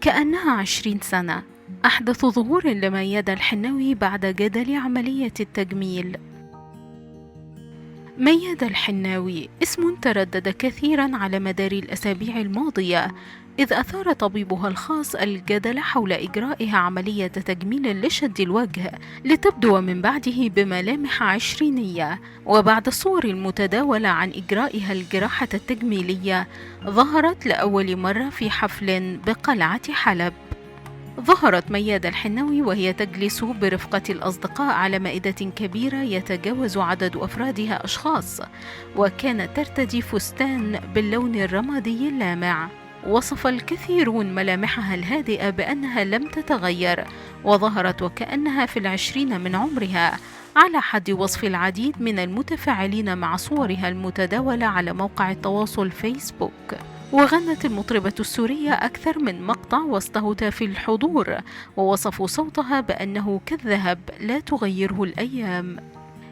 كأنها 20 سنة. أحدث ظهور لميادة الحناوي بعد جدل عملية التجميل. ميادة الحناوي اسم تردد كثيرا على مدار الأسابيع الماضية، إذ أثار طبيبها الخاص الجدل حول إجرائها عملية تجميل لشد الوجه لتبدو من بعده بملامح عشرينية. وبعد الصور المتداولة عن إجرائها الجراحة التجميلية، ظهرت لأول مرة في حفل بقلعة حلب. ظهرت ميادة الحناوي وهي تجلس برفقة الأصدقاء على مائدة كبيرة يتجاوز عدد أفرادها أشخاص، وكانت ترتدي فستان باللون الرمادي اللامع. وصف الكثيرون ملامحها الهادئة بأنها لم تتغير، وظهرت وكأنها في ال20 من عمرها، على حد وصف العديد من المتفاعلين مع صورها المتداولة على موقع التواصل فيسبوك. وغنت المطربة السورية أكثر من مقطع وسط هتاف الحضور، ووصفوا صوتها بأنه كالذهب لا تغيره الأيام.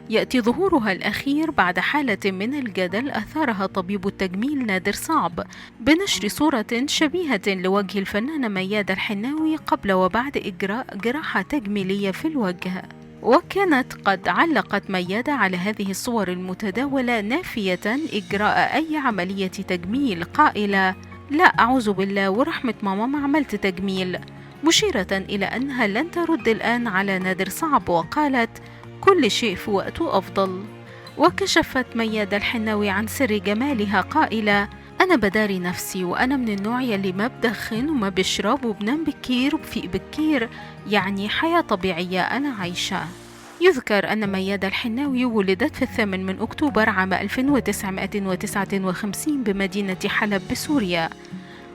يأتي ظهورها الأخير بعد حالة من الجدل أثارها طبيب التجميل نادر صعب بنشر صورة شبيهة لوجه الفنانة ميادة الحناوي قبل وبعد إجراء جراحة تجميلية في الوجه. وكانت قد علقت ميادة على هذه الصور المتداولة نافية إجراء أي عملية تجميل، قائلة: لا أعوذ بالله ورحمة ماما ما عملت تجميل، مشيرة إلى أنها لن ترد الآن على نادر صعب، وقالت: كل شيء في وقته أفضل. وكشفت ميادة الحناوي عن سر جمالها قائلة: أنا بداري نفسي، وأنا من النوع يلي ما بدخن وما بشرب وبنام بكير وبفيق بكير، يعني حياة طبيعية أنا عايشة. يذكر أن ميادة الحناوي ولدت في 8 من أكتوبر عام 1959 بمدينة حلب بسوريا،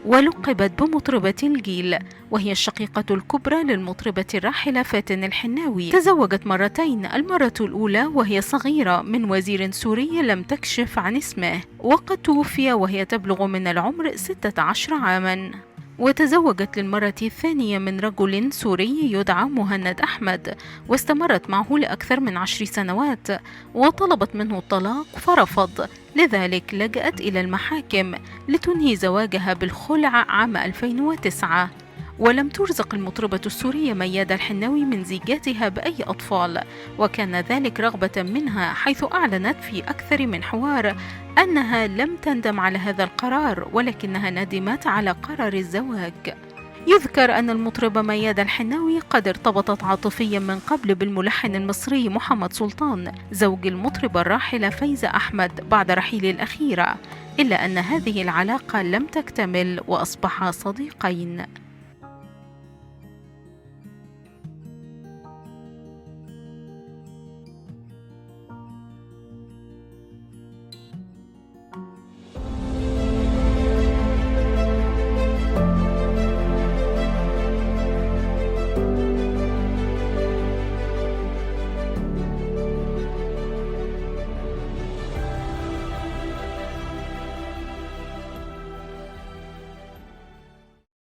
ولقبت بمطربة الجيل، وهي الشقيقة الكبرى للمطربة الراحلة فاتن الحناوي. تزوجت مرتين، المرة الأولى وهي صغيرة من وزير سوري لم تكشف عن اسمه، وقد توفي وهي تبلغ من العمر 16 عاما. وتزوجت للمرة الثانية من رجل سوري يدعى مهند أحمد، واستمرت معه لأكثر من 10 سنوات، وطلبت منه الطلاق فرفض، لذلك لجأت إلى المحاكم لتنهي زواجها بالخلع عام 2009. ولم ترزق المطربة السورية ميادة الحناوي من زيجاتها بأي أطفال، وكان ذلك رغبة منها، حيث أعلنت في أكثر من حوار أنها لم تندم على هذا القرار، ولكنها ندمت على قرار الزواج. يذكر أن المطربة ميادة الحناوي قد ارتبطت عاطفيا من قبل بالملحن المصري محمد سلطان زوج المطربة الراحلة فايزة أحمد بعد رحيل الأخيرة، إلا أن هذه العلاقة لم تكتمل وأصبحا صديقين.